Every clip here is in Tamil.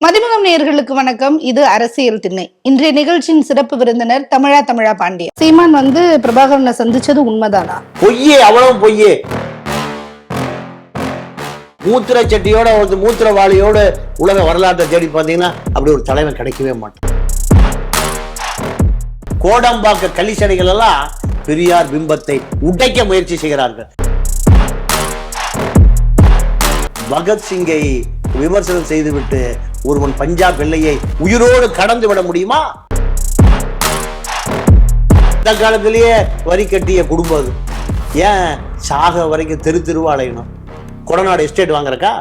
மதிமுகம் நேயர்களுக்கு வணக்கம். இது அரசியல் திண்ணை. இன்றைய நிகழ்ச்சியின் சிறப்பு விருந்தினர் தமிழா பாண்டியன். சீமான் பிரபாகரனை சந்திச்சது உண்மைதானா? பொய்யே, அவ்வளவு பொய்யே. மூத்திர சட்டியோட மூத்திரவாளியோட உலக வரலாற்றை தேடி பார்த்தீங்கன்னா அப்படி ஒரு தலைவன் கிடைக்கவே மாட்டான். கோடம்பாக்க கள்ளிச்சடைகள் எல்லாம் பெரியார் பிம்பத்தை உடைக்க முயற்சி செய்கிறார்கள். பகத்சிங்கை விமர்சனம் செய்துவிட்டு ஒருவன் பஞ்சாப் எல்லையை உயிரோடு கடந்து விட முடியுமா? இந்த காலத்திலேயே வரி கட்டிய குடும்பம் அது. ஏன் சாக வரைக்கும் தெருவா அலையணும்? கொடநாடு எஸ்டேட் வாங்குறக்கா?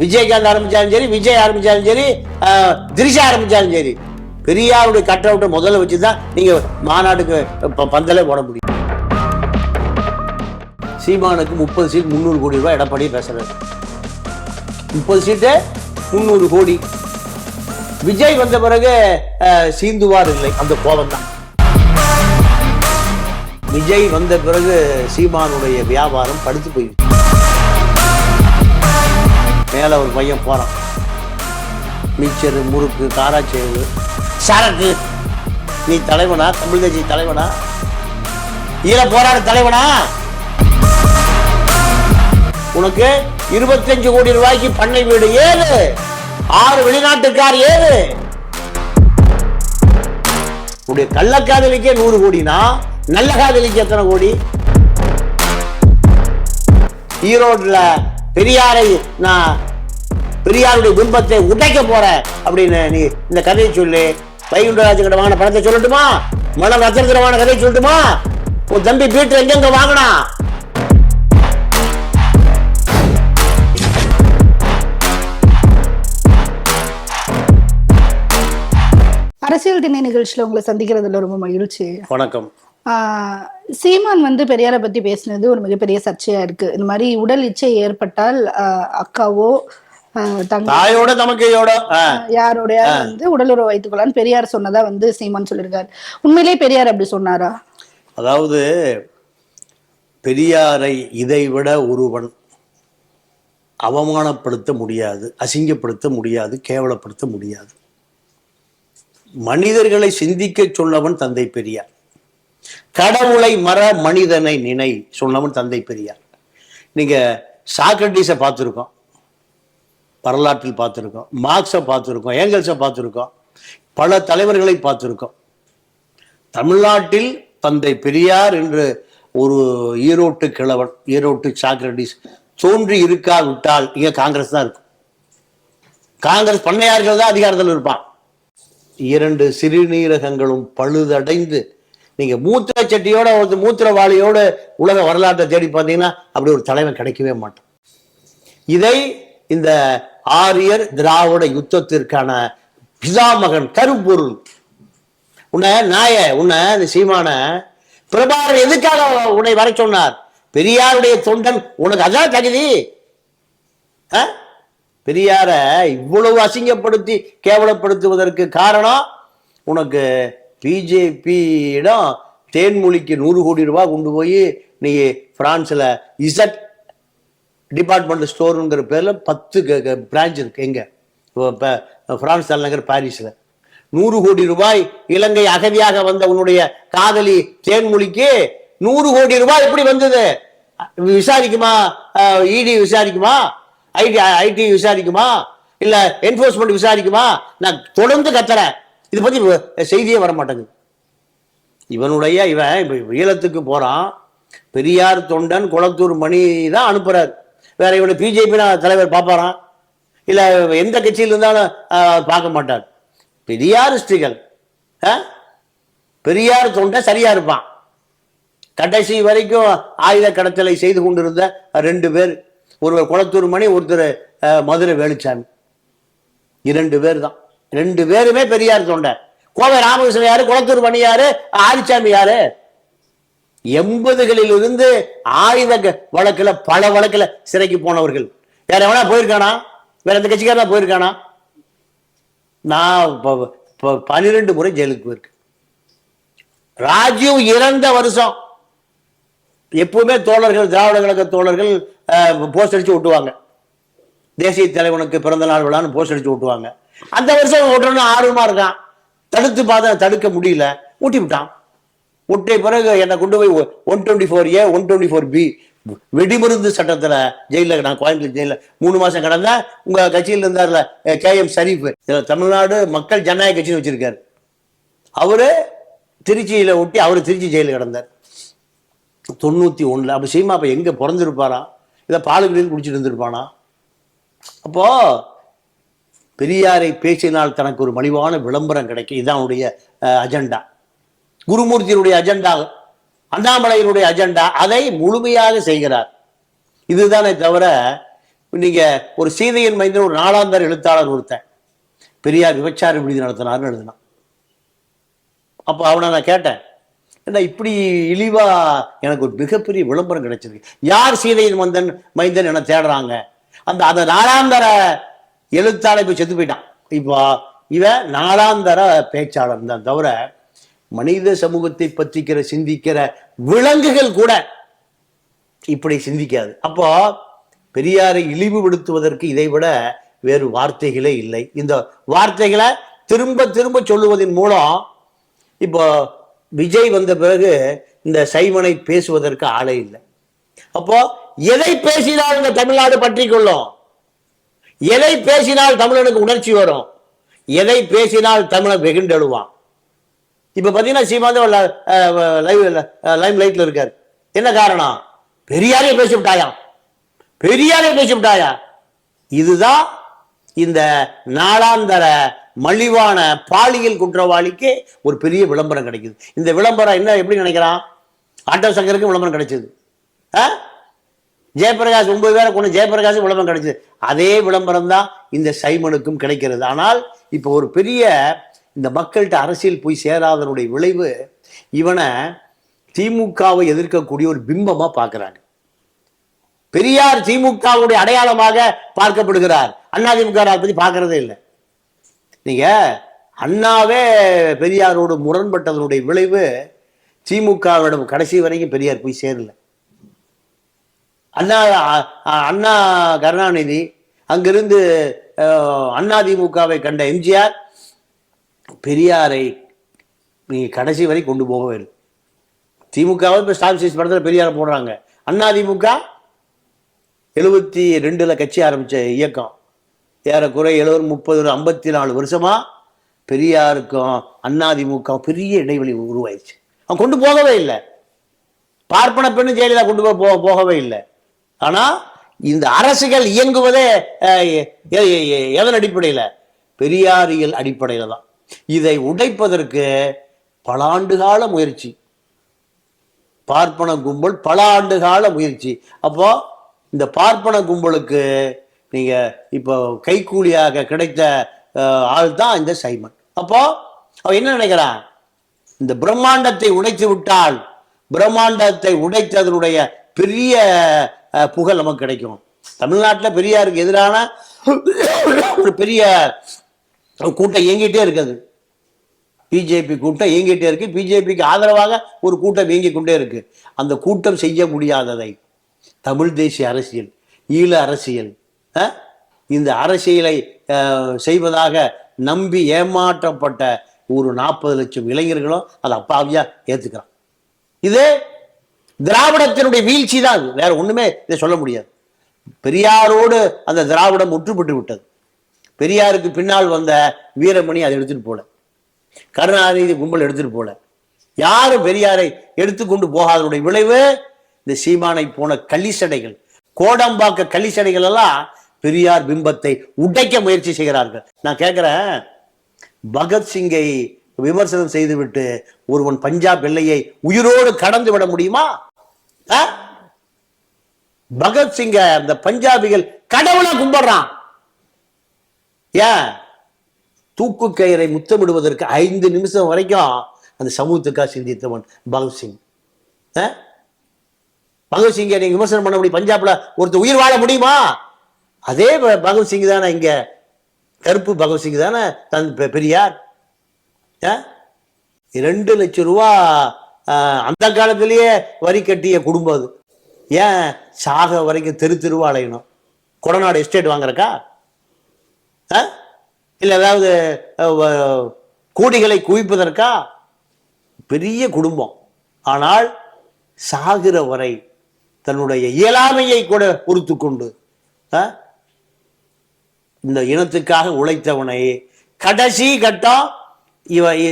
விஜயகாந்த் ஆரம்பிச்சாலும் சரி, விஜய் ஆரம்பிச்சாலும் சரி, திரிஷா ஆரம்பிச்சாலும் சரி, பெரியாருடைய கட் அவுட்டை முதல்ல வச்சுதான் நீங்க மாநாட்டுக்கு பந்தலே போட முடியும். சீமானுக்கு 30 சீட் 300 கோடி ரூபாய் எடப்பாடி பேசுறாரு. 30 சீட்டு 300 கோடி. விஜய் வந்த பிறகு சீந்துவார் இல்லை, அந்த கோபம் தான். விஜய் வந்த பிறகு சீமானுடைய வியாபாரம் படுத்து போயிருக்கு. மேல ஒரு பையன் போறான், மிச்சர், முறுக்கு, காராச்சேவு, சரக்கு. நீ தலைவனா? தமிழ் கட்சி தலைவனா? ஈர போராட தலைவனா? உனக்கு 25 கோடி ரூபாய்க்கு பண்ணை வீடு ஏது? 6 வெளிநாட்டுக்கார் ஏது? உடைய கள்ளக்காதலிக்கே 100 கோடினா நல்ல காதலிக்கு எத்தனை கோடி? ஈரோடுல பெரியாரை நான் பெரியாருடைய பிம்பத்தை உடைக்க போறேன் அப்படின்னு நீ இந்த கதையை சொல்லு. வைகுண்டராஜ கிட்ட வாங்கின பணத்தை சொல்லட்டுமா? மனம் ரத்தனத்துல வாங்கின கதையை சொல்லட்டுமா? உன் தம்பி பீட்டர் எங்க வாங்கினா? அரசியல் திண்ணை நிகழ்ச்சியில உங்களை சந்திக்கிறதுல ரொம்ப மகிழ்ச்சி. வணக்கம். சீமான் பெரியாரை பத்தி பேசினது ஒரு மிகப்பெரிய சர்ச்சையா இருக்கு. இந்த மாதிரி உடல் இச்சை ஏற்பட்டால் அக்காவோ தாயோட தமக்கையோட யாரோட உடலுறவு வைத்துக் கொள்ளான்னு பெரியார் சொன்னதா சீமான் சொல்லியிருக்காரு. உண்மையிலேயே பெரியார் அப்படி சொன்னாரா? அதாவது பெரியாரை இதைவிட ஒருவன் அவமானப்படுத்த முடியாது, அசிங்கப்படுத்த முடியாது, கேவலப்படுத்த முடியாது. மனிதர்களை சிந்திக்க சொன்னவன் தந்தை பெரியார். கடவுளை மற மனிதனை நினை சொன்னவன் தந்தை பெரியார். நீங்க சாக்ரட்டிஸை பார்த்துருக்கோம், வரலாற்றில் பார்த்துருக்கோம், மார்க்ஸை பார்த்துருக்கோம், ஏங்கல்ஸை பார்த்துருக்கோம், பல தலைவர்களை பார்த்துருக்கோம். தமிழ்நாட்டில் தந்தை பெரியார் என்று ஒரு ஈரோட்டு கிழவன், ஈரோட்டு சாக்ரட்டிஸ் தோன்றி இருக்காவிட்டால் இங்க காங்கிரஸ் தான் இருக்கும். காங்கிரஸ் பண்ணையார்கள் தான் அதிகாரத்தில் இருப்பான். 2 சிறுநீரகங்களும் பழுதடைந்து நீங்க மூத்திர சட்டியோட மூத்திரவாளியோட உலக வரலாற்றை தேடி பார்த்தீங்கன்னா அப்படி ஒரு தலைவன் கிடைக்கவே மாட்டான். இதை இந்த ஆரியர் திராவிட யுத்தத்திற்கான பிதாமகன் கருப்பொருள். உன்னை சீமான பிரபாகரன் எதுக்காக உன்னை வர சொன்னார்? பெரியாருடைய தொண்டன், உனக்கு அதான் தகுதி. பெரியார இவ்வளவு அசிங்கப்படுத்தி கேவலப்படுத்துவதற்கு காரணம் உனக்கு பிஜேபியிடம் தேன்மொழிக்கு 100 கோடி ரூபாய் கொண்டு போய் நீ பிரான்ஸ்ல இசட் டிபார்ட்மெண்ட் ஸ்டோருங்கிற பேர்ல 10 பிரான்ச் இருக்கு. எங்க? பிரான்ஸ் தலைநகர் பாரிஸ்ல. 100 கோடி ரூபாய் இலங்கை அகதியாக வந்த உன்னுடைய காதலி தேன்மொழிக்கு 100 கோடி ரூபாய் எப்படி வந்தது? விசாரிக்குமா? இடி விசாரிக்குமா? ஐடி விசாரிக்குமா? இல்ல என்போர்ஸ்மெண்ட் விசாரிக்குமா? நான் தொடர்ந்து கத்துறேன், இதை பத்தி செய்தியே வர மாட்டேங்குது. இவன் ஈழத்துக்கு போறான், பெரியார் தொண்டன் குளத்தூர் மணி தான் அனுப்புறாரு. வேற இவனை பிஜேபி தலைவர் பார்ப்பாரான்? இல்ல எந்த கட்சியில் இருந்தாலும் பார்க்க மாட்டார். பெரியாரிஸ்டுகள், பெரியார் தொண்டன் சரியா இருப்பான். கடைசி வரைக்கும் ஆயுத கடத்தலை செய்து கொண்டிருந்த 2 பேர், ஒருவர் குளத்தூர் மணி, ஒருத்தர் மதுரை வேலுச்சாமி. 2 பேர் தான். 2 பேருமே பெரியார் தொண்டை. கோவை ராமகிருஷ்ணன் யாரு? குளத்தூர் மணி யாரு? ஆதிச்சாமி யாரு? 80களில் இருந்து ஆயுத வழக்குல பல வழக்குல சிறைக்கு போனவர்கள். வேற எவனா போயிருக்கானா? வேற எந்த கட்சிக்காரனா போயிருக்கானா? நான் 12 முறை ஜெயிலுக்கு போயிருக்கேன். ராஜீவ் இறந்த வருஷம் எப்பவுமே தோழர்கள், திராவிட கழக தோழர்கள் போஸ்ட் அடிச்சு விட்டுவாங்க. தேசிய தலைவனுக்கு பிறந்த நாள் விழான்னு போஸ்ட் அடிச்சு ஓட்டுவாங்க. அந்த வருஷம் ஓட்டுறன்னு ஆர்வமா இருக்கான், தடுத்து பார்த்தா தடுக்க முடியல, ஊட்டி விட்டான். ஊட்டிய பிறகு என்னை கொண்டு போய் 124A 124B வெடிமருந்து சட்டத்துல ஜெயில, நான் கோயம்புத்தூர் ஜெயில 3 மாசம் கடந்தேன். உங்க கட்சியில் இருந்தார்ல KM ஷரீஃப், தமிழ்நாடு மக்கள் ஜனநாயக கட்சின்னு வச்சிருக்காரு, அவரு திருச்சியில ஒட்டி அவரு திருச்சி ஜெயில கிடந்தார் 91. அப்ப சீமா அப்ப எங்க பிறந்திருப்பாரா, இதை பாலுகளில் குடிச்சிட்டு இருந்திருப்பானா? அப்போ பெரியாரை பேசினால் தனக்கு ஒரு மலிவான விளம்பரம் கிடைக்கும், இதுதான் அவனுடைய அஜெண்டா. குருமூர்த்தியினுடைய அஜெண்டா, அண்ணாமலையினுடைய அஜெண்டா, அதை முழுமையாக செய்கிறார். இதுதானே தவிர, நீங்க ஒரு சீதையின் மைந்தன் ஒரு நாளாந்தர் எழுத்தாளர் ஒருத்தன் பெரியார் விபச்சார விடுதி நடத்தினார்னு எழுதினான். அப்போ அவனை நான் கேட்டேன், என்ன இப்படி இழிவா, எனக்கு ஒரு மிகப்பெரிய விளம்பரம் கிடைச்சிருக்கு, யார் சீதையின் மைந்தன் என தேடுறாங்க. அந்த நாளாந்தர எழுத்தாளர் இப்ப செத்து போயிட்டான். இப்போ இவன் நாளாந்தர பேச்சாளர் தான் தவிர மனித சமூகத்தை பற்றிக்கிற சிந்திக்கிற விலங்குகள் கூட இப்படி சிந்திக்காது. அப்போ பெரியாரை இழிவுபடுத்துவதற்கு இதை விட வேறு வார்த்தைகளே இல்லை. இந்த வார்த்தைகளை திரும்ப திரும்ப சொல்லுவதன் மூலம், இப்போ விஜய் வந்த பிறகு இந்த சைமனை பேசுவதற்கு ஆளே இல்லை. அப்போ எதை பேசினால் இந்த தமிழ்நாடு பற்றி கொள்ளும், எதை பேசினால் தமிழனுக்கு உணர்ச்சி வரும், எதை பேசினால் தமிழன் வெகுண்டெழுவான். இப்ப பாத்தீங்கன்னா சீமான் லைம் லைட்ல இருக்காரு. என்ன காரணம்? பெரியாரே பேசிவிட்டாயா, பெரியாரே பேசிவிட்டாயா. இதுதான் இந்த நாளாந்தர மலிவான பாலியல் குற்றவாளிக்கு ஒரு பெரிய விளம்பரம் கிடைக்குது. இந்த விளம்பரம் என்ன எப்படி நினைக்கிறான்? ஆட்டோ சங்கருக்கு விளம்பரம் கிடைச்சது, ஜெயபிரகாஷ் 9 பேரை கொண்டு ஜெயபிரகாஷ் விளம்பரம் கிடைச்சது, அதே விளம்பரம் தான் இந்த சைமனுக்கும் கிடைக்கிறது. ஆனால் இப்போ ஒரு பெரிய இந்த மக்கள்கிட்ட அரசியல் போய் சேராதனுடைய விளைவு, இவனை திமுகவை எதிர்க்கக்கூடிய ஒரு பிம்பமா பார்க்கிறாங்க. பெரியார் திமுகவுடைய அடையாளமாக பார்க்கப்படுகிறார், அதிமுக அதை பத்தி பார்க்கறதே இல்லை. நீங்க அண்ணாவே பெரியாரோடு முரண்பட்டதனுடைய விளைவு திமுகவிடம் கடைசி வரைக்கும் பெரியார் போய் சேரல. அண்ணா கருணாநிதி அங்கிருந்து அதிமுகவை கண்ட எம்ஜிஆர் பெரியாரை நீங்க கடைசி வரை கொண்டு போகவே இல்லை. திமுகவை இப்ப ஸ்டாலின் படத்தில் பெரியாரை போடுறாங்க. அதிமுக 72 கட்சி ஆரம்பிச்ச இயக்கம், ஏறக்குறை 70 54 வருஷமா பெரியாருக்கும் அதிமுக பெரிய இடைவெளி உருவாயிடுச்சு. அவன் கொண்டு போகவே இல்லை. பார்ப்பன பெண்ணு ஜெயலலிதா கொண்டு போகவே இல்லை. ஆனா இந்த அரசுகள் இயங்குவதே எதன் அடிப்படையில? பெரியாரியல் அடிப்படையில தான். இதை உடைப்பதற்கு பல ஆண்டுகால முயற்சி, பார்ப்பன கும்பல் பல ஆண்டுகால முயற்சி. அப்போ இந்த பார்ப்பன கும்பலுக்கு நீங்க இப்போ கைக்கூலியாக கிடைத்த ஆள் தான் இந்த சைமன். அப்போ அவன் என்ன நினைக்கிறான்? இந்த பிரம்மாண்டத்தை உடைத்து விட்டால், பிரம்மாண்டத்தை உடைத்ததனுடைய பெரிய புகழ் நமக்கு கிடைக்கும். தமிழ்நாட்டில் பெரியாருக்கு எதிரான ஒரு பெரிய கூட்டம் இயங்கிட்டே இருக்குது, பிஜேபி கூட்டம் இயங்கிட்டே இருக்கு, பிஜேபிக்கு ஆதரவாக ஒரு கூட்டம் இயங்கிக் கொண்டே இருக்கு. அந்த கூட்டம் செய்ய முடியாததை தமிழ் தேசிய அரசியல், ஈழ அரசியல், இந்த அரசியலை செய்வதாக நம்பி ஏமாற்றப்பட்ட ஒரு 40 லட்சம் இளைஞர்களும் அதை அப்பாவியா ஏத்துக்கிறான். இது திராவிடத்தினுடைய வீழ்ச்சி தான், வேற ஒண்ணுமே இதை சொல்ல முடியாது. பெரியாரோடு அந்த திராவிடம் முற்றுப்பட்டு விட்டது. பெரியாருக்கு பின்னால் வந்த வீரமணி அதை எடுத்துட்டு போல, கருணாநிதி கும்பல் எடுத்துட்டு போல, யாரும் பெரியாரை எடுத்துக்கொண்டு போகாதனுடைய விளைவு இந்த சீமானை போன கள்ளிசடைகள், கோடம்பாக்க கள்ளிசடைகள் எல்லாம் பெரியார் பிம்பத்தை உடைக்க முயற்சி செய்கிறார்கள். நான் கேட்கிறேன், பகத்சிங்கை விமர்சனம் செய்துவிட்டு ஒருவன் பஞ்சாப் எல்லையை உயிரோடு கடந்து விட முடியுமா? பகத்சிங்க அந்த பஞ்சாபிகள் கடவுளை கும்பிடுறான். ஏன்? தூக்கு கயிறை முத்தமிடுவதற்கு 5 நிமிஷம் வரைக்கும் அந்த சமூகத்துக்காக சிந்தித்தவன் பகத்சிங். பகத்சிங்கை நீங்க விமர்சனம் பண்ண முடியும், பஞ்சாப்ல ஒருத்தர் உயிர் வாழ முடியுமா? அதே பகத்சிங் தானே இங்க, கருப்பு பகத்சிங் தானே தன் பெரியார். 2 லட்சம் ரூபா அந்த காலத்திலேயே வரி கட்டிய குடும்பம் அது. ஏன் சாக வரைக்கும் தெருவா அலையணும்? கொடநாடு எஸ்டேட் வாங்குறக்கா? இல்லை ஏதாவது கோடிகளை குவிப்பதற்கா? பெரிய குடும்பம். ஆனால் சாகிற வரை தன்னுடைய இயலாமையை கூட பொறுத்து கொண்டு இந்த இனத்துக்காக உழைத்தவனை கடைசி கட்டம்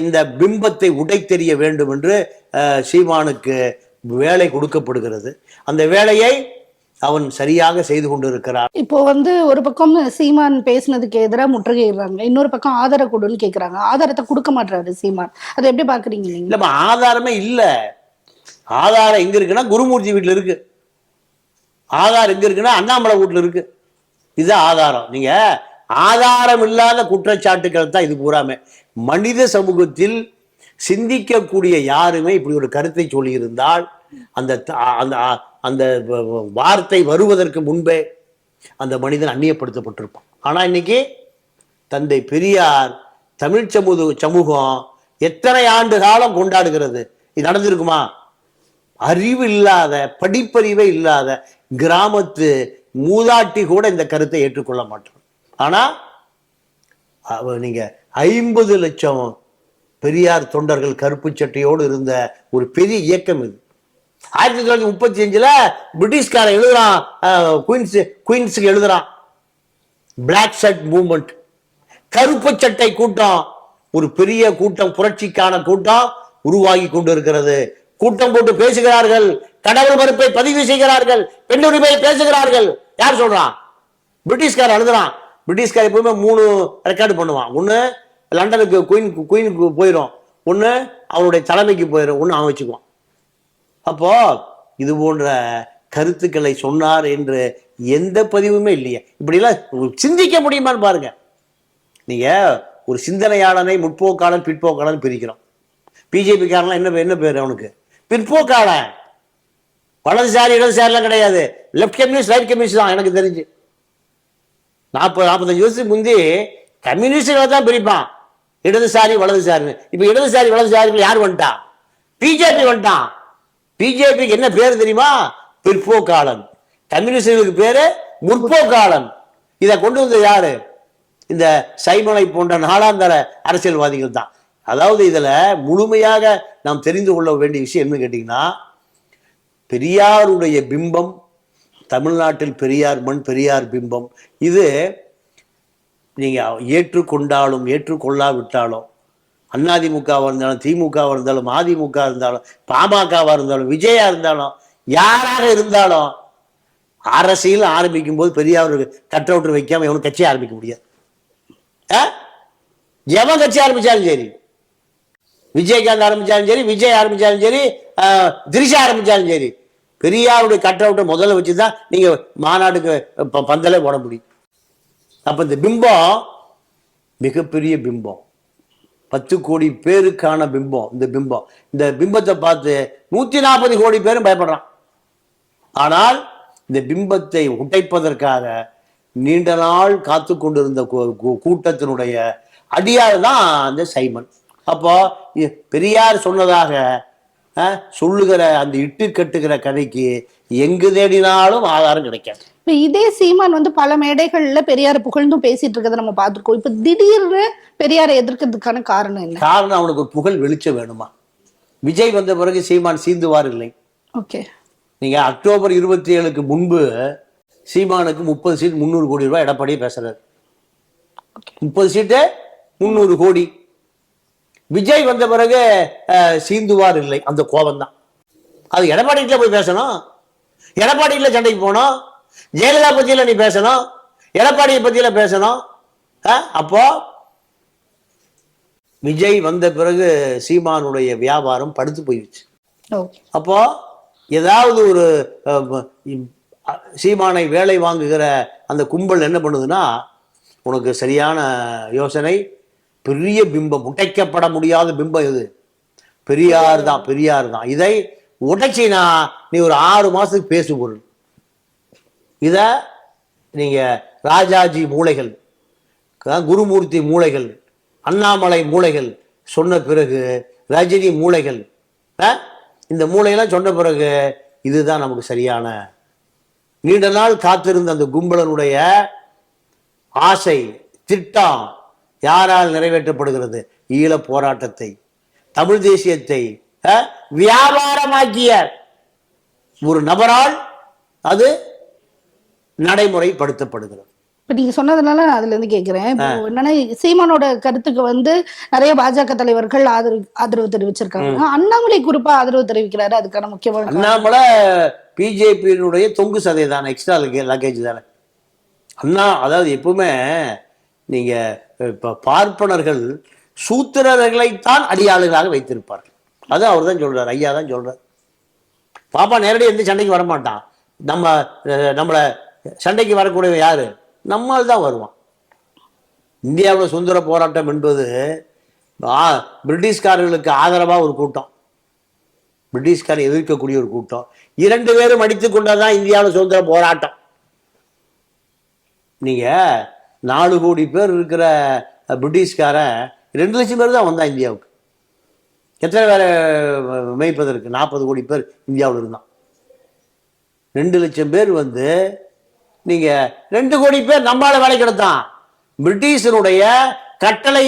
இந்த பிம்பத்தை உடைத்தெறிய வேண்டும் என்று சீமானுக்கு வேலை கொடுக்கப்படுகிறது. அந்த வேலையை அவன் சரியாக செய்து கொண்டிருக்கிறார். இப்போ ஒரு பக்கம் சீமான் பேசினதுக்கு எதிராக முற்றுகையிடுறாங்க, இன்னொரு பக்கம் ஆதார கொடுன்னு கேட்கறாங்க. ஆதாரத்தை கொடுக்க மாட்டாரு சீமான். அதை எப்படி பாக்குறீங்க நீங்க? இல்ல, ஆதாரமே இல்ல. ஆதாரம் எங்க இருக்குன்னா குருமூர்த்தி வீட்டுல இருக்கு. ஆதாரம் எங்க இருக்குன்னா அண்ணாமலை வீட்டுல இருக்கு. இதுதான் ஆதாரம். நீங்க ஆதாரம் இல்லாத குற்றச்சாட்டுகள் தான் இது பூராமே. மனித சமூகத்தில் சிந்திக்கக்கூடிய யாருமே இப்படி ஒரு கருத்தை சொல்லி இருந்தால் அந்த அந்த வார்த்தை வருவதற்கு முன்பே அந்த மனிதன் அந்நியப்படுத்தப்பட்டிருப்பான். ஆனா இன்னைக்கு தந்தை பெரியார் தமிழ் சமூகம் எத்தனை ஆண்டு காலம் கொண்டாடுகிறது. இது நடந்திருக்குமா? அறிவு இல்லாத, படிப்பறிவே இல்லாத கிராமத்து மூதாட்டி கூட இந்த கருத்தை ஏற்றுக்கொள்ள மாட்டார். ஆனா நீங்க 50 லட்சம் பெரியார் தொண்டர்கள் கருப்பு சட்டையோடு இருந்த ஒரு பெரிய இயக்கம் இது. 1935 பிரிட்டிஷ்காரன் எழுதுறான், குயின்ஸுக்கு எழுதுறான், பிளாக் ஷர்ட் மூவ்மெண்ட், கருப்பு சட்டை கூட்டம். ஒரு பெரிய கூட்டம், புரட்சிக்கான கூட்டம் உருவாகி கொண்டிருக்கிறது. கூட்டம் போட்டு பேசுகிறார்கள், கடவுள் மறுப்பை பதிவு செய்கிறார்கள், பெண் உரிமையை பேசுகிறார்கள். யார் சொல்றான்? பிரிட்டிஷ்காரன் எழுதுறான். பிரிட்டிஷ்கார் எப்பவுமே 3 ரெக்கார்டு பண்ணுவான். ஒண்ணு லண்டனுக்கு குயினுக்கு போயிடும், ஒண்ணு அவனுடைய தலைமைக்கு போயிடும், ஒண்ணு அவன் வச்சுக்குவான். அப்போ இது போன்ற கருத்துக்களை சொன்னார் என்று எந்த பதிவுமே இல்லையே. இப்படிலாம் சிந்திக்க முடியுமான்னு பாருங்க. நீங்க ஒரு சிந்தனையாளனை முற்போக்காளன் பிற்போக்காளன் பிரிக்கிறோம். பிஜேபி காரன் என்ன பேரு அவனுக்கு? பிற்போக்காளன். வலதுசாரி இடதுசாரிலாம் கிடையாது, லெப்ட் கம்யூனிஸ்ட் ரைட் கம்யூனிஸ்ட் தான். எனக்கு தெரிஞ்சு 40-45 வருஷத்துக்கு முந்தி கம்யூனிஸ்டுகளை தான் பிரிப்பான், இடதுசாரி வலதுசாரி. இப்ப இடதுசாரி வலதுசாரிகள் யார் வந்துட்டான்? பிஜேபி வந்துட்டான். பிஜேபிக்கு என்ன பேரு தெரியுமா? பிற்போக்காளன். கம்யூனிஸ்டுகளுக்கு பேரு முற்போக்காளன். இதை கொண்டு வந்தது யாரு? இந்த சைமனை போன்ற நாளாந்தர அரசியல்வாதிகள் தான். அதாவது இதுல முழுமையாக நாம் தெரிந்து கொள்ள வேண்டிய விஷயம் என்ன கேட்டீங்கன்னா, பெரியாருடைய பிம்பம் தமிழ்நாட்டில் பெரியார் மண், பெரியார் பிம்பம். இது நீங்க ஏற்றுக்கொண்டாலும் ஏற்றுக்கொள்ளாவிட்டாலும், அதிமுகவா இருந்தாலும், திமுகவா இருந்தாலும், அதிமுக இருந்தாலும், பாமகவா இருந்தாலும், விஜயா இருந்தாலும், யாராக இருந்தாலும், அரசியல் ஆரம்பிக்கும் போது பெரியார் கட் அவுட் வைக்காம எவனும் கட்சி ஆரம்பிக்க முடியாது. எவன் கட்சி ஆரம்பிச்சாலும் சரி, விஜயகாந்த் ஆரம்பிச்சாலும் சரி, விஜய் ஆரம்பிச்சாலும் சரி, திரிஷா ஆரம்பிச்சாலும் சரி, பெரியாருடைய கட் அவுட்டை முதல்ல வச்சுதான் நீங்க மாநாட்டுக்கு பந்தலே போட முடியும். அப்ப இந்த பிம்பம் மிகப்பெரிய பிம்பம், 10 கோடி பேருக்கான பிம்பம். இந்த பிம்பத்தை பார்த்து 140 கோடி பேரும் பயப்படுறான். ஆனால் இந்த பிம்பத்தை உடைப்பதற்காக நீண்ட நாள் காத்து கொண்டிருந்த கூட்டத்தினுடைய அடியார் தான் அந்த சைமன். அப்போ பெரியார் சொன்னதாக சொல்லுகிற அந்த இட்டு கட்டுகிற கதைக்கு எங்கு தேடினாலும் ஆதாரம் கிடைக்காது. இப்ப இதே சீமான் பல மேடைகள்ல பெரியார புகழ்ந்தும் பேசிட்டு இருக்கிறத நம்ம பார்த்திருக்கோம். இப்ப திடீர்னு பெரியாரை எதிர்க்கிறதுக்கான காரணம் என்ன? காரணம் அவனுக்கு ஒரு புகழ் வெளிச்சம் வேணுமா? விஜய் வந்த பிறகு சீமான் சீந்துவார் இல்லை. ஓகே, நீங்க அக்டோபர் 27க்கு முன்பு சீமானுக்கு 30 சீட் 300 கோடி ரூபாய் எடப்பாடியே பேசுறாரு. 30 சீட்டு 300 கோடி. விஜய் வந்த பிறகு சீந்துவார் இல்லை. அந்த கோபம் தான். அது எடப்பாடியில போய் பேசணும், எடப்பாடியில சண்டைக்கு போனோம், ஜெயலலிதா பத்தியில நீ பேசணும், எடப்பாடியை பத்தியில பேசணும். அப்போ விஜய் வந்த பிறகு சீமானுடைய வியாபாரம் படுத்து போயிடுச்சு. அப்போ ஏதாவது ஒரு சீமானை வேலை வாங்குகிற அந்த கும்பல் என்ன பண்ணுதுன்னா, உனக்கு சரியான யோசனை, பெரிய பிம்பம், உடைக்கப்பட முடியாத பிம்பம் இது பெரியார் தான். இதை உடைச்சினா நீ ஒரு 6 மாசத்துக்கு பேசு பொருள். இத நீங்க ராஜாஜி மூளைகள், குருமூர்த்தி மூளைகள், அண்ணாமலை மூளைகள் சொன்ன பிறகு, ரஜினி மூளைகள், இந்த மூளையெல்லாம் சொன்ன பிறகு இதுதான் நமக்கு சரியான நீண்ட நாள் காத்திருந்த அந்த கும்பலனுடைய ஆசை திட்டம் யாரால் நிறைவேற்றப்படுகிறது? ஈழ போராட்டத்தை, தமிழ் தேசியத்தை வியாபாரமாக்கிய ஒரு நபரால் அது நடைமுறைப்படுத்தப்படுகிறது. இப்ப நீங்க சொன்னதுனால நான் அதுல இருந்து கேட்கிறேன். இப்போ என்னன்னா, சீமானோட கருத்துக்கு வந்து நிறைய பாஜக தலைவர்கள் ஆதரவு தெரிவிச்சிருக்காங்க. அண்ணாமலை குறிப்பா ஆதரவு தெரிவிக்கிறாரு. அதுக்கான முக்கியமான அண்ணாமலை பிஜேபியினுடைய தொங்கு சதை தானே, எக்ஸ்ட்ரா லக்கேஜ் தானே அண்ணா. அதாவது எப்பவுமே நீங்க இப்ப பார்ப்பனர்கள் சூத்திரர்களைத்தான் அடியாளுகளாக வைத்திருப்பார்கள். அது அவர் தான் சொல்றாரு, ஐயா தான் சொல்றாரு. பாப்பா நேரடியாக எந்த சண்டைக்கு வரமாட்டான். நம்மளை சண்டைக்கு வரக்கூடிய யாரு? நம்மால் தான் வருவான். இந்தியாவில் சுதந்திர போராட்டம் என்பது பிரிட்டிஷ்காரர்களுக்கு ஆதரவாக ஒரு கூட்டம், பிரிட்டிஷ்காரை எதிர்க்கக்கூடிய ஒரு கூட்டம். 2 பேரும் அடித்துக் கொண்டதான் இந்தியாவில் சுதந்திர போராட்டம். நீங்க 4 கோடி பேர் இருக்கிற பிரிட்டிஷ்காரன் 2 லட்சம் பேர் தான் வந்தான் இந்தியாவுக்கு. எத்தனை பேரை மேய்ப்பதற்கு? 40 கோடி பேர் இந்தியாவில் இருந்தான். 2 லட்சம் பேர் வந்து நீங்க 2 கோடி பேர் நம்மளால வேலை கிடைத்தான். பிரிட்டிஷனுடைய கட்டளை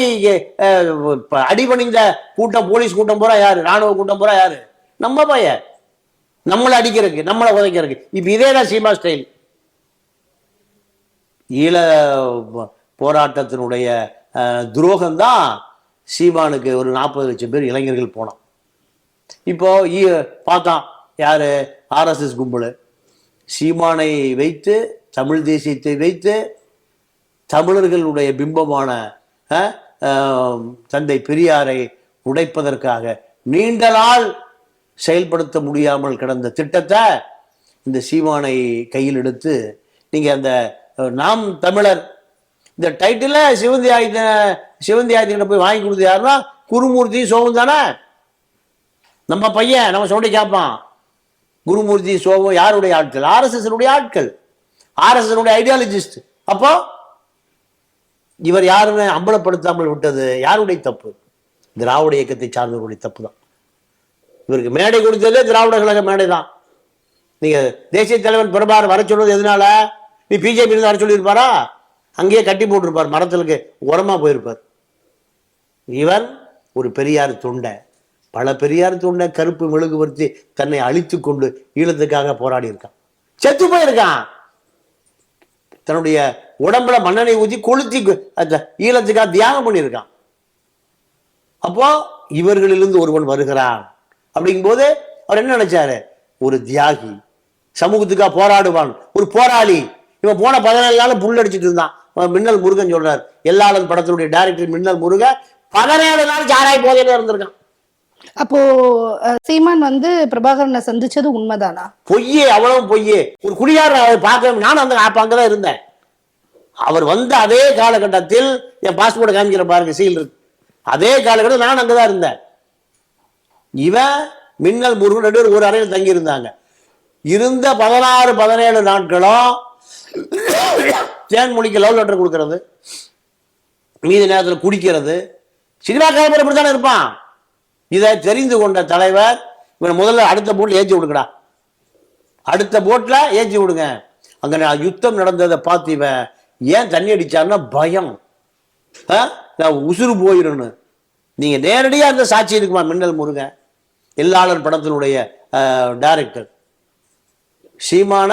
அடிபணிந்த கூட்டம், போலீஸ் கூட்டம் பூரா யாரு? ராணுவ கூட்டம் பூரா யாரு? நம்ம பையன். நம்மளை அடிக்கிறதுக்கு, நம்மளை உதைக்கிறதுக்கு. இப்ப இதேதான் சீமா ஸ்டைல். ஈழ போராட்டத்தினுடைய துரோகம்தான் சீமானுக்கு ஒரு 40 லட்சம் பேர் இளைஞர்கள் போனான். இப்போ பார்த்தான் யாரு? RSS கும்பல் சீமானை வைத்து, தமிழ் தேசியத்தை வைத்து, தமிழர்களுடைய பிம்பமான தந்தை பெரியாரை உடைப்பதற்காக நீண்ட நாள் செயல்படுத்த முடியாமல் கிடந்த திட்டத்தை இந்த சீமானை கையில் எடுத்து, நீங்க அந்த நாம் தமிழர் இந்த டைட்டில சிவந்தி ஆயுத போய் வாங்கி கொடுத்து யாருன்னா குருமூர்த்தி சோமம் தானே. நம்ம பையன் நம்ம சொன்ன கேட்பான். குருமூர்த்தி சோமம் யாருடைய ஆட்கள்? RSS ஆட்கள், RSS ஐடியாலஜிஸ்ட். அப்போ இவர் யாருன்னு அம்பலப்படுத்தாமல் விட்டது யாருடைய தப்பு? திராவிட இயக்கத்தை சார்ந்தவருடைய தப்பு தான். இவருக்கு மேடை கொடுத்ததே திராவிட கழக மேடை தான். நீங்க தேசிய தலைவர் பிரபாகர் வர சொல்றது எதனால? நீ பிஜேபி இருந்து வர சொல்லியிருப்பாரா? அங்கேயே கட்டி போட்டிருப்பார், மரத்துக்கு உரமா போயிருப்பார். இவர் ஒரு பெரியார் தொண்டை, பல பெரியார் தொண்டை கருப்பு மெழுகுவர்த்தி தன்னை அழித்து கொண்டு ஈழத்துக்காக போராடி இருக்கான். செத்து போயிருக்கான். தன்னுடைய உடம்புல மண்ணெண்ணெய் ஊற்றி கொளுத்தி ஈழத்துக்காக தியாகம் பண்ணியிருக்கான். அப்போ இவர்களிலிருந்து ஒருவன் வருகிறான் அப்படிங்கும் போது அவர் என்ன நினைச்சாரு? ஒரு தியாகி, சமூகத்துக்காக போராடுவான், ஒரு போராளி. இவன் போன 17 நாள் புல் அடிச்சுட்டு இருந்தான். மின்னல் முருகன் சொல்றார், எல்லாளன் படத்தினுடைய டைரக்டர் மின்னல் முருகன் 17 நாள் சாராய் போதையில இருந்திருக்கான். அப்போ சீமான் வந்து பிரபாகரனை சந்திச்சது உண்மைதானா? பொய்யே, அவ்வளவு பொய்யே. ஒரு குடியார பார்க்க நானும் அங்கதான் இருந்தேன். அவர் வந்த அதே காலகட்டத்தில் என் பாஸ்போர்ட் காமிக்கிற பாருங்க, சீல் இருக்கு. அதே காலகட்டம் நான் அங்கதான் இருந்தேன். இவன் மின்னல் முருகன் 2 பேரும் ஒரு அறையில் தங்கி இருந்தாங்க. இருந்த 16-17 நாட்களும் தேன்மொழிக்கு லவ் லெட்டர் கொடுக்கறது, மீதி நேரத்தில் குடிக்கிறது. சினிமா கலைஞர் இப்படித்தானே இருப்பான். இதை தெரிந்து கொண்ட தலைவர் இவன் முதல்ல அடுத்த போட்ல ஏற்றி விடுங்கடா, அடுத்த போட்ல ஏற்றி விடுங்க. அங்க யுத்தம் நடந்ததை பார்த்து இவன் ஏன் தண்ணி அடிச்சாருன்னா பயம், உசுறு போயிடணும். நீங்க நேரடியா அந்த சாட்சி இருக்குமா? மின்னல் முருகன் எல்லாளர் படத்தினுடைய டைரக்டர் சீமான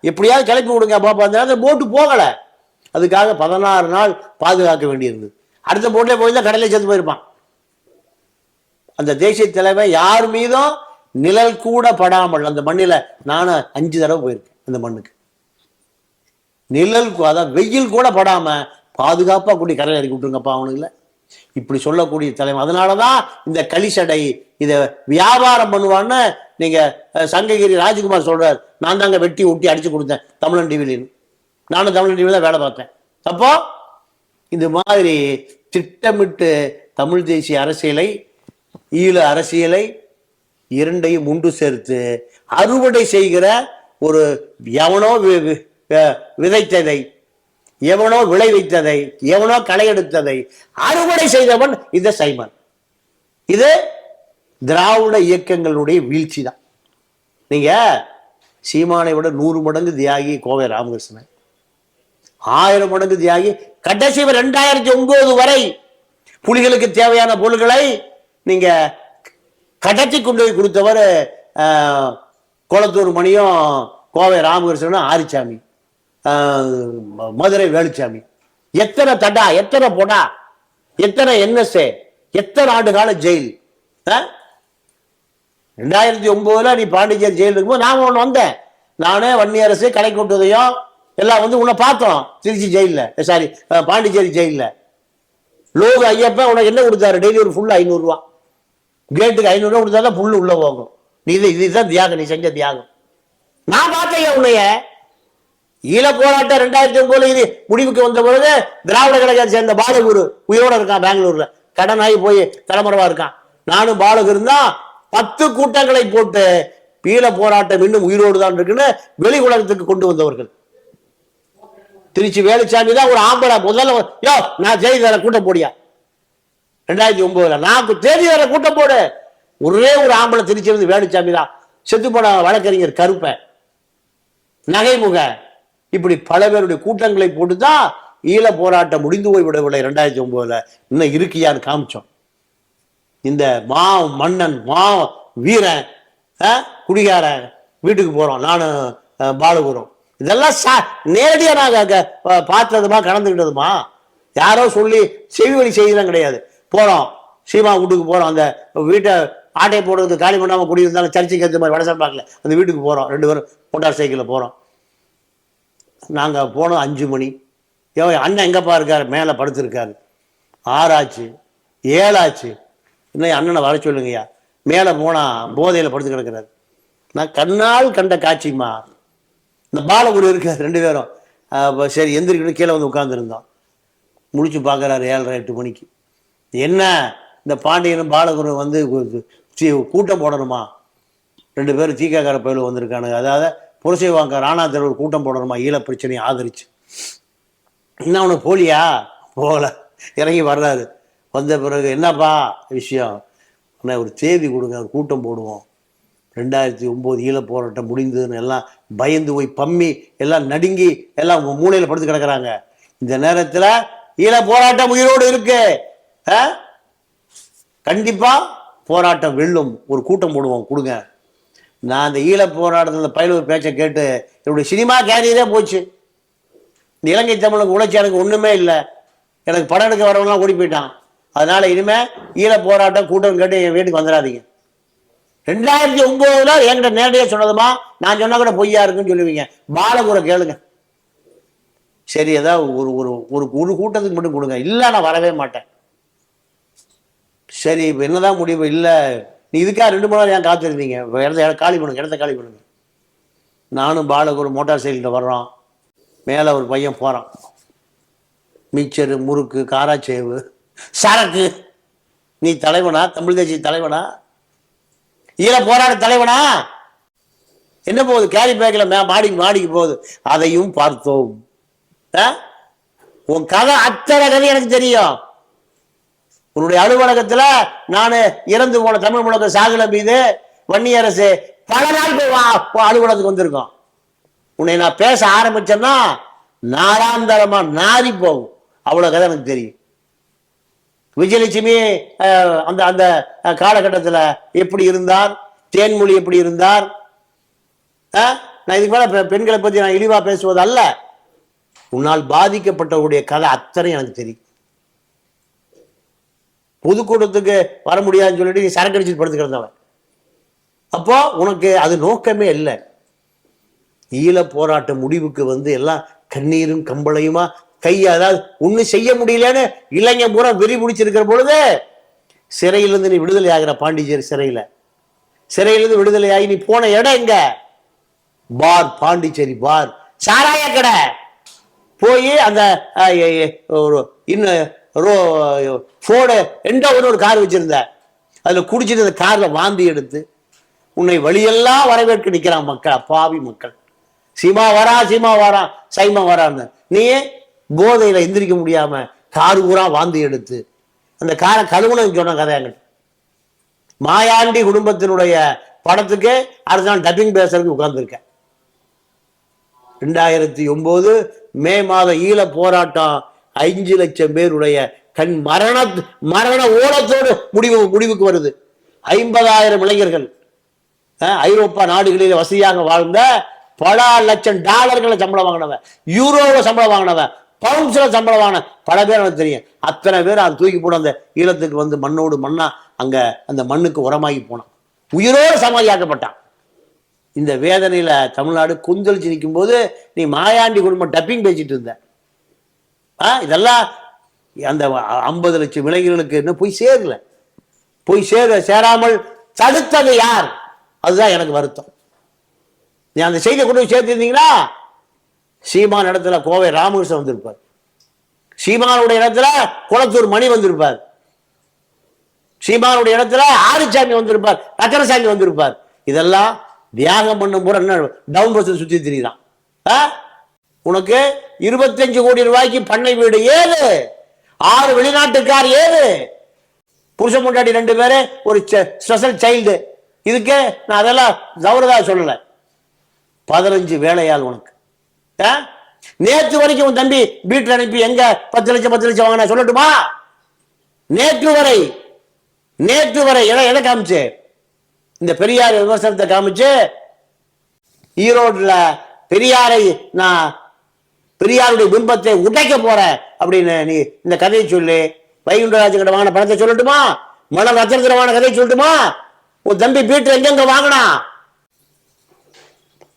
எப்படியாவது கிளப்பி விடுங்க பாப்பா. அந்த போட்டு போகல, அதுக்காக 16 நாள் பாதுகாக்க வேண்டியிருந்தது. அடுத்த போட்ல போயிருந்தா கடலை சேர்த்து போயிருப்பான். அந்த தேசிய தலைவர் யார் மீதும் நிழல் கூட படாமல், அந்த மண்ணில நானும் 5 தடவை போயிருக்கேன். அந்த மண்ணுக்கு நிழல், அதான் வெயில் கூட படாம பாதுகாப்பா கூட்டி கரையில் இறக்கி விட்டுருங்கப்பா அவனுக்குல. இப்படி சொல்லக்கூடிய தலைமை. அதனாலதான் இந்த களிசடை இதை வியாபாரம் பண்ணுவான்னு நீங்க சங்ககிரி ராஜ்குமார் சொல்றாரு. நான் தாங்க வெட்டி ஒட்டி அடிச்சு கொடுத்தேன் தமிழன் டிவிலின்னு. நானும் தமிழன் டிவில வேலை பார்த்தேன். அப்போ இந்த மாதிரி திட்டமிட்டு தமிழ் தேசிய அரசியலை, ஈழ அரசியலை இரண்டையும் ஒன்று சேர்த்து அறுவடை செய்கிற ஒரு எவனோ விதைத்ததை, எவனோ விளைவித்ததை, எவனோ களை எடுத்ததை அறுவடை செய்தவன் இந்த சைமன். இது திராவிட இயக்கங்களுடைய வீழ்ச்சி தான். நீங்க சீமானை விட 100 மடங்கு தியாகி கோவை ராமகிருஷ்ணன், 1000 மடங்கு தியாகி. கடைசி 2009 வரை புலிகளுக்கு தேவையான பொருள்களை நீங்க கடத்தி கொண்டு போய் கொடுத்தவர் குளத்தூர் மணியும் கோவை ராமகிருஷ்ணனும் ஆரிச்சாமி, மதுரை வேலுச்சாமி. எத்தனை தடா, எத்தனை பொடா, எத்தனை என்எஸ்ஏ, எத்தனை ஆண்டு கால ஜெயில். 2009 நீ பாண்டிச்சேரி ஜெயில் இருக்கும்போது நான் ஒன்று வந்தேன். நானே வன்னியரசு, கலைக்கோட்டுதையும் எல்லாம் வந்து உன்னை பார்த்தோம் திருச்சி ஜெயிலில், சாரி பாண்டிச்சேரி ஜெயிலில். லோகு ஐயப்பன் உனக்கு என்ன கொடுத்தாரு? டெய்லி ஒரு ஃபுல்லு 500 ரூபா, கேட்டுக்கு 500 ரூபா கொடுத்தா தான் புல்லு உள்ள போகும். நீ இதுதான் தியாகம், நீ செஞ்ச தியாகம். நான் பார்த்தேன் உன்னைய. ஈழ போராட்டம் 2009 இது முடிவுக்கு வந்த பொழுது திராவிட கழகத்தை சேர்ந்த பாலகுரு உயிரோட இருக்கான் பெங்களூர்ல, கடன் ஆகி போய் தலைமறைவா இருக்கான். நானும் பாலகுரு தான் 10 கூட்டங்களை போட்டு ஈழ போராட்டம் இன்னும் உயிரோடு தான் இருக்குன்னு வெளி உலகத்துக்கு கொண்டு வந்தவர்கள். திருச்சி வேலுச்சாமி தான் ஒரு ஆம்பளை முதல்ல, யோ நான் செய்தி தர கூட்டம் போடியா 2009 நான் தேதி தர கூட்டம் போடு. ஒரே ஒரு ஆம்பளை திருச்சி இருந்து வேலுச்சாமி தான். செத்து போன வழக்கறிஞர் கருப்ப, நகைமுக, இப்படி பல பேருடைய கூட்டங்களை போட்டுதான் ஈழ போராட்டம் முடிந்து போய் விடவில்லை. 2009 இன்னும் இருக்கியான்னு காமிச்சோம். இந்த மா மன்னன், மா வீரன், குடிகாரன் வீட்டுக்கு போறோம், நானும் பாலகுரும். இதெல்லாம் நேரடியா நாங்க பார்த்ததுமா கலந்துக்கிட்டதுமா, யாரோ சொல்லி செவி வழி செய்திதான் கிடையாது. போறோம் சீமா வீட்டுக்கு போறோம், அந்த வீட்டை ஆட்டை போடுறதுக்கு காலி பண்ணாம குடியிருந்தாலும் சர்ச்சைக்கு ஏற்ற மாதிரி வடசம்பாக்கல அந்த வீட்டுக்கு போறோம். 2 பேரும் மோட்டார் சைக்கிளில் போறோம். நாங்க போனோம் 5 மணி. அண்ணன் எங்கப்பா இருக்காரு? மேலே படுத்திருக்காரு. 6 ஆச்சு, 7 ஆச்சு. இன்னும் அண்ணனை வர சொல்லுங்கய்யா. மேலே போனா போதையில படுத்து கிடக்கிறாரு. நான் கண்ணால் கண்ட காட்சிமா. இந்த பாலகுரு இருக்காரு, 2 பேரும். சரி எந்திரிக்கணும், கீழே வந்து உட்கார்ந்துருந்தோம். முடிச்சு பார்க்குறாரு 7:30 8 மணிக்கு. என்ன இந்த பாண்டியனும் பாலகுரு வந்து கூட்டம் போடணுமா? 2 பேரும் தீக்காக்கார பயில வந்திருக்கானுங்க. அதாவது புரசை வாங்க ராணா தெருவில் கூட்டம் போடணுமா ஈழ பிரச்சனையை ஆதரிச்சு. என்ன அவனுக்கு போலியா? போகல. இறங்கி வர்றாரு. வந்த பிறகு என்னப்பா விஷயம்? ஒரு தேதி கொடுங்க, ஒரு கூட்டம் போடுவோம். 2009 ஈழ போராட்டம் முடிந்ததுன்னு எல்லாம் பயந்து போய் பம்மி எல்லாம் நடுங்கி எல்லாம் மூளையில படுத்து கிடக்குறாங்க. இந்த நேரத்தில் ஈழ போராட்டம் உயிரோடு இருக்கு. கண்டிப்பா போராட்டம் வெல்லும், ஒரு கூட்டம் போடுவோம் கொடுங்க. நான் அந்த ஈழ போராட்டத்தில் பயில பேச்சை கேட்டு என்னுடைய சினிமா கேரியரே போச்சு. இந்த இலங்கை தமிழுக்கு உழைச்சி எனக்கு ஒண்ணுமே இல்லை. எனக்கு படம் எடுக்க வரவங்களாம் ஓடி போயிட்டான். அதனால இனிமே ஈழ போராட்டம் கூட்டம் கேட்டு என் வீட்டுக்கு வந்துடாதீங்க. 2009 என்கிட்ட நேரடியாக சொன்னதுமா, நான் சொன்னா கூட பொய்யா இருக்குன்னு சொல்லுவீங்க. பாலகுரை கேளுங்க. சரி ஏதாவது ஒரு ஒரு ஒரு கூட்டத்துக்கு மட்டும் கொடுங்க. இல்லை நான் வரவே மாட்டேன். சரி இப்போ என்னதான் முடிவு? இல்லை நீ இதுக்காக 2 மணி நேரம் ஏன் காத்திருந்தீங்க? இடத்த காலி பண்ணுங்க, இடத்த காலி பண்ணுங்க. நானும் பாலகுரு மோட்டார் சைக்கிளில் வர்றோம். மேலே ஒரு பையன் போகிறான். மிச்சரு, முறுக்கு, காராச்சேவு, சரக்கு. நீ தலைவனா? தமிழ் தேசிய தலைவனா? ஈழ போராட தலைவனா? என்ன போகுது? கேரி பேக்கில் மாடிக்கு போகுது. அதையும் பார்த்தோம். உன் கதை அத்தனை கதை எனக்கு தெரியும். உன்னுடைய அலுவலகத்துல நான் இறந்து போன தமிழ் முழக்க சாகல மீது வன்னியரசு பல நாள் அலுவலகத்துக்கு வந்திருக்கோம். உன்னை நான் பேச ஆரம்பிச்சேன்னா நாளாந்தரமா நாரி போகும். அவ்வளவு கதை எனக்கு தெரியும். விஜயலட்சுமி அந்த அந்த காலகட்டத்தில் எப்படி இருந்தார், தேன்மொழி எப்படி இருந்தார். நான் இதுக்கு மேல பெண்களை பத்தி நான் இழிவா பேசுவது அல்ல. உன்னால் பாதிக்கப்பட்டவருடைய கதை அத்தனை எனக்கு தெரியும். பொதுக்கூட்டத்துக்கு வர முடியாதுன்னு சொல்லிட்டு நீ சரக்கு அடிச்சுட்டு படுத்துக்கிறதவன். அப்போ உனக்கு அது நோக்கமே இல்லை. ஈழ போராட்ட முடிவுக்கு வந்து எல்லாம் கண்ணீரும் கம்பளையுமா அதாவது ஒண்ணு செய்ய முடியலன்னு இளைஞர் பூரா வெறி பிடிச்சிருக்கிற பொழுது சிறையிலிருந்து நீ விடுதலை ஆகிற. பாண்டிச்சேரி சிறையிலிருந்து விடுதலை ஆகி நீ போன இடம் எங்க? பார், பாண்டிச்சேரி பார், சாராய கடை. போய் அந்த ஃபோர்டு எண்டோன்னு ஒரு கார் வச்சிருந்த, அதுல குடிச்சிட்டு அந்த கார்ல வாந்தி எடுத்து உன்னை வழியெல்லாம் வரவேற்க நிக்கிறான் மக்கள், அப்பாவி மக்கள். சீமா வரா, சீமா வரா, சைமா வரான்னு. நீ போதையில எந்திரிக்க முடியாம காரு பூரா வாந்தி எடுத்து அந்த காரை கழுவுனு சொன்ன கதை என்கிட்ட. மாயாண்டி குடும்பத்தினுடைய படத்துக்கு அடுத்த நாள் டப்பிங் பேசுறதுக்கு உட்கார்ந்துருக்கேன். 2009 மே மாதம் ஈழ போராட்டம் 5 லட்சம் பேருடைய மரண ஓலத்தோடு முடிவுக்கு வருது. 50,000 இளைஞர்கள் ஐரோப்பா நாடுகளில் வசதியாக வாழ்ந்த பல லட்சம் டாலர்களை சம்பளம் வாங்கினவன், யூரோவை சம்பளம் வாங்கினவன், பவுன்ஸ்ல சம்பளம் வாங்கின பல பேர் எனக்கு தெரியும். அத்தனை பேர் அது தூக்கி போட அந்த ஈழத்துக்கு வந்து மண்ணோடு மண்ணா அங்க அந்த மண்ணுக்கு உரமாகி போனான், உயிரோடு சமாதியாக்கப்பட்டான். இந்த வேதனையில தமிழ்நாடு கொந்தளிச்சு நிற்கும் போது நீ மாயாண்டி குடும்பம் டப்பிங் பேசிட்டு இருந்த. இதெல்லாம் அந்த 50 லட்சம் இளைஞர்களுக்கு இன்னும் போய் சேராமல் தடுத்தது யார்? அதுதான் எனக்கு வருத்தம். நீ அந்த செய்தியை கொண்டு போய் சேர்த்திருந்தீங்கன்னா சீமான் இடத்துல கோவை ராமகிருஷ்ணன் வந்திருப்பார், சீமானுடைய இடத்துல குளத்தூர் மணி வந்திருப்பார், சீமானுடைய இடத்துல ஆரிச்சாமி வந்திருப்பார், ரக்கரசாமி வந்திருப்பார். இதெல்லாம் தியாகம் பண்ணும் போது என்ன டவுன் பஸ் சுத்தி திரிதான். உனக்கு 25 கோடி ரூபாய்க்கு பண்ணை வீடு ஏது? 6 வெளிநாட்டுக்கார் ஏது? புருஷ முன்னாடி 2 பேரு, ஒரு ஸ்பெஷல் சைல்டு. இதுக்கு நான் அதெல்லாம் கௌரவா சொல்லல. 15 வேலையால் உனக்கு. நேற்று வரைக்கும் உன் தம்பி வீட்டில் அனுப்பி எங்க 10 லட்சம் வாங்கினா சொல்லட்டுமா? நேற்று வரை எதை காமிச்சு? இந்த பெரியார் விமர்சனத்தை காமிச்சு ஈரோடுல பெரியாருடைய பிம்பத்தை உடைக்க போறேன் அப்படின்னு நீ இந்த கதையை சொல்லி வைகுண்டராஜன் கிட்ட வாங்கின பணத்தை சொல்லட்டுமா? மணல் ரத்தனத்துல வாங்கின கதையை சொல்லட்டுமா? உன் தம்பி வீட்டில் எங்கெங்க வாங்கினா?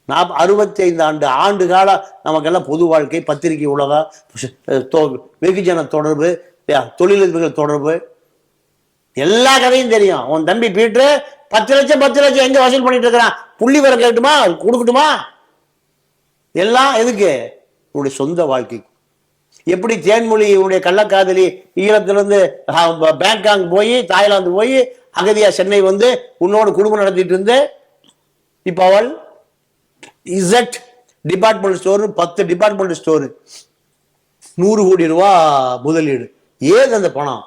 65 ஆண்டு காலம் நமக்கெல்லாம் பொது வாழ்க்கை, பத்திரிகை உலகம், வெகுஜன தொடர்பு, தொழிலதிபர்கள் தொடர்பு, எல்லா கதையும் தெரியும். உன் தம்பி பீட்ரு 10 லட்சம் எங்க வசூல் பண்ணிட்டு இருக்கிறான்? புள்ளி வர கேட்டுமா? கொடுக்கட்டுமா? எல்லாம் எதுக்கு? உன்னுடைய சொந்த வாழ்க்கை. எப்படி தேன்மொழி உன்னுடைய கள்ளக்காதலி ஈழத்திலிருந்து பேங்காங் போய் தாய்லாந்து போய் அகதியா சென்னை வந்து உன்னோட குடும்பம் நடத்திட்டு இருந்து இப்ப அவள் Z department store, 10 department store, 100 கோடி ரூபாய் முதலீடு. ஏது அந்த பணம்?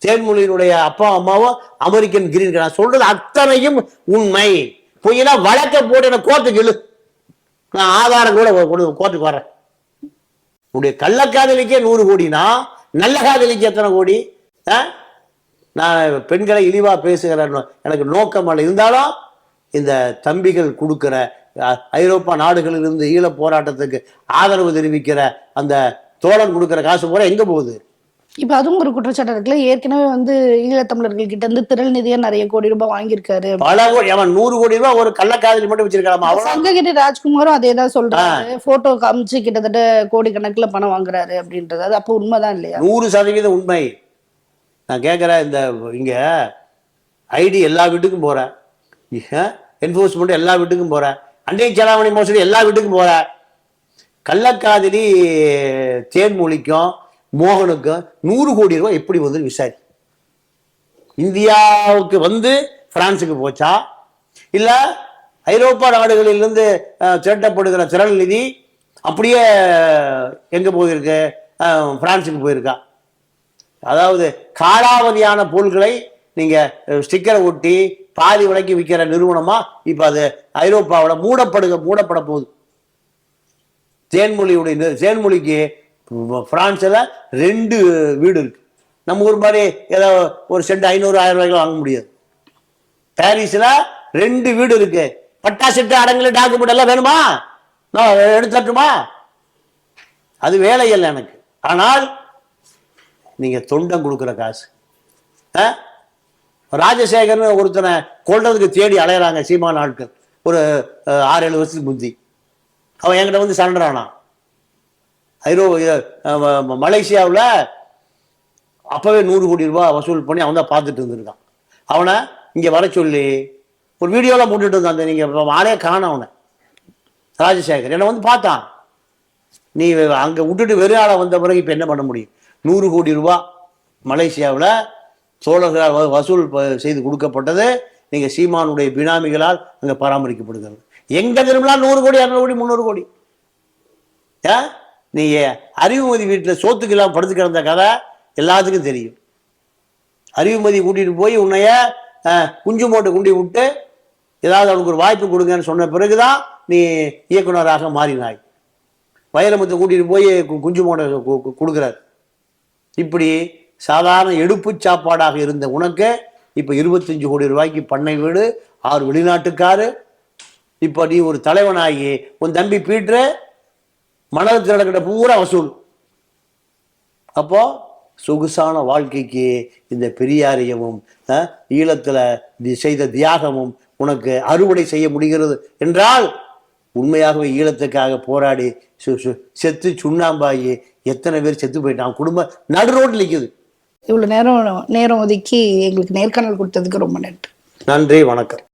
தேன்மொழியினுடைய அப்பா அம்மாவும் அமெரிக்கன் கிரீன் கார்டு. சொல்றது அத்தனையும் உண்மை. பொய்னா வழக்க போட்டு கோர்ட்டுக்கு இழு, நான் ஆதாரம் கூட கோர்ட்டுக்கு வரேன். உடைய கள்ளக்காதலிக்கே 100 கோடினா நல்ல காதலிக்கு எத்தனை கோடி? நான் பெண்களை இழிவா பேசுகிறேன், எனக்கு நோக்கம் அல்ல. இருந்தாலும் இந்த தம்பிகள் கொடுக்கிற ஐரோப்பா நாடுகளிலிருந்து ஈழ போராட்டத்துக்கு ஆதரவு தெரிவிக்கிற அந்த தோழன் கொடுக்கிற காசு போல எங்க போகுது? இப்ப அதுவும் ஒரு குற்றச்சாட்டு இருக்குல்ல. ஏற்கனவே வந்து ஈழத்தமிழர்கள் கிட்ட இருந்து திரள் நிதியா நிறைய கோடி ரூபாய் வாங்கியிருக்காரு. பல கோடி. அவன் 100 கோடி ரூபாய் ஒரு கள்ளக்காதலி மட்டும் வச்சிருக்காமா? சங்ககிரி ராஜ்குமாரும் அதேதான் சொல்றாரு. போட்டோ காமிச்சு கிட்டத்தட்ட கோடி கணக்குல பணம் வாங்குறாரு அப்படின்றது. அது அப்போ உண்மைதான் இல்லையா? 100% உண்மை. நான் கேட்கிறேன், இந்த இங்க ஐடி எல்லா வீட்டுக்கும் போறேன், என்போர்ஸ்மெண்ட் எல்லா வீட்டுக்கும் போறேன், அண்டை செலாவணி மோசடி எல்லா வீட்டுக்கும் போறேன். கள்ளக்காதலி தேன்மொழிக்கும் மோகனுக்கும் 100 கோடி ரூபாய் எப்படி வந்து விசாரி? இந்தியாவுக்கு வந்து பிரான்ஸுக்கு போச்சா, இல்ல ஐரோப்பா நாடுகளிலிருந்து திரட்டப்படுகிற திரள் நிதி அப்படியே எங்க போயிருக்கு? பிரான்ஸுக்கு போயிருக்கா? அதாவது காலாவதியான பொருட்களை நீங்க ஸ்டிக்கரை ஒட்டி பாதி விலைக்கு விற்கிற நிறுவனமா இப்ப அது ஐரோப்பாவோட மூடப்பட போகுது. தேன்மொழிக்கு பிரான்ஸ்ல 2 வீடு இருக்கு. நம்ம ஊர் மாதிரி ஏதோ ஒரு சென்ட் 500-1000 ரூபாய்க்கு வாங்க முடியாது. பாரிஸ்ல 2 வீடு இருக்கு. பட்டா செட்டு அடங்கல டாக்குமெண்ட் எல்லாம் வேணுமா? நான் எடுத்துட்டுமா? அது வேலை இல்லை எனக்கு. ஆனால் நீங்க தொண்டம் கொடுக்குற காசு. ராஜசேகர்னு ஒருத்தனை கொள்றதுக்கு தேடி அலையறாங்க சீமான ஆட்கள். ஒரு 6-7 வருஷத்துக்கு முந்தி அவன் என்கிட்ட வந்து சரண்டர் ஆனான். மலேசியாவில் அப்பவே 100 கோடி ரூபாய் வசூல் பண்ணி அவன் தான் பார்த்துட்டு இருந்திருக்கான். அவனை இங்க வர சொல்லி ஒரு வீடியோலாம் போட்டுட்டு இருந்தான். நீங்க ஆளே காண அவனை. ராஜசேகர் என்னை வந்து பார்த்தான். நீ அங்க விட்டுட்டு வெறும் ஆளை வந்த பிறகு இப்ப என்ன பண்ண முடியும்? 100 கோடி ரூபாய் மலேசியாவில் சோழர்களால் வசூல் செய்து கொடுக்கப்பட்டது. நீங்க சீமானுடைய பினாமிகளால் அங்க பராமரிக்கப்படுகிறது. எங்க திரும்பலாம் 100 கோடி 200 கோடி 300 கோடி. நீங்க அறிவுமதி வீட்டில் சோத்துக்கு எல்லாம் படுத்து கிடந்த கதை எல்லாத்துக்கும் தெரியும். அறிவுமதி கூட்டிட்டு போய் உன்னைய குஞ்சு மூட்டை குண்டி விட்டு ஏதாவது அவனுக்கு ஒரு வாய்ப்பு கொடுங்கன்னு சொன்ன பிறகுதான் நீ இயக்குனராக மாறினாய். வைரமுத்து கூட்டிட்டு போய் குஞ்சு மோட கொடுக்குறாரு. இப்படி சாதாரண எடுப்பு சாப்பாடாக இருந்த உனக்கு இப்ப 25 கோடி ரூபாய்க்கு பண்ணை வீடு, 6 வெளிநாட்டுக்காரு. இப்ப நீ ஒரு தலைவனாகி உன் தம்பி பீட்ரு மணல் கிடக்கிட்ட பூரா வசூல். அப்போ சொகுசான வாழ்க்கைக்கு இந்த பெரியாரியமும் ஈழத்துல செய்த தியாகமும் உனக்கு அறுவடை செய்ய முடிகிறது என்றால், உண்மையாகவே ஈழத்துக்காக போராடி செத்து சுண்ணாம்பாகி எத்தனை பேர் செத்து போயிட்டான். குடும்பம் நடு ரோட்டில் நிற்குது. இவ்வளவு நேரம் ஒதுக்கி எங்களுக்கு நேர்காணல் கொடுத்ததுக்கு ரொம்ப நன்றி. நன்றி, வணக்கம்.